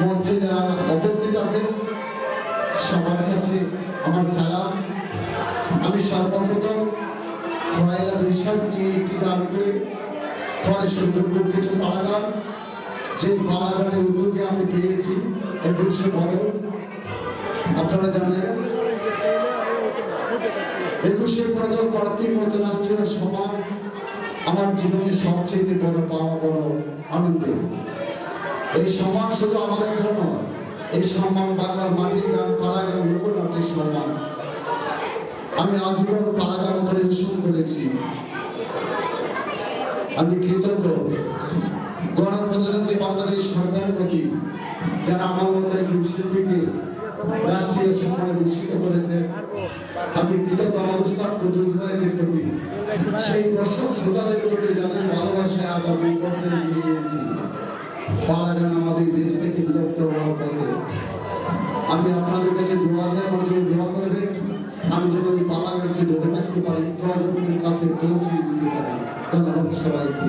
মঞ্চে যারা উপস্থিত আছেন সবার কাছে আমার সালাম। আমি সর্বপ্রথম খোয়াইলা বিষয় নিয়ে একটি গান করে পরে সুযোগ কিছু পালাগান, যে পালাগানের উদ্যোগে আমি পেয়েছি 21শে বড়। আপনারা জানেন 21শে পদক প্রার্থী মতো রাষ্ট্রীয় সম্মান আমার জীবনের সবচেয়ে বড় পাওয়া, বড় আনন্দের। এই সম্মান শুধু আমাদের জন্য, এই সম্মান বাংলার মাটির গান, পালাগান, লোকনাট্যের সম্মান। আমি আজীবন পালাগান পরিবেশন করেছি। আমি কৃতজ্ঞ গণপ্রজাতন্ত্রী বাংলাদেশ সরকারের প্রতি, যারা আমার মতো একজন শিল্পীকে রাষ্ট্রীয় সম্মানে ভূষিত করেছে। আমি কৃতজ্ঞ অনুষ্ঠান কুদ্দুস ভাইদের প্রতি, সেই দর্শক শ্রোতাদের প্রতি যাদের ভালোবাসায় আজ আমি পর্যায়ে নিয়ে গিয়েছি। পালাগান আমাদের দেশ থেকে বিলুপ্ত হওয়ার পথে। আমি আপনাদের কাছে দোয়া চাই, আমার জন্য দোয়া করবেন, আমি যেন ওই পালাগানকে ধরে রাখতে পারি, প্রজন্মের কাছে পৌঁছে দিতে পারি। ধন্যবাদ সবাইকে।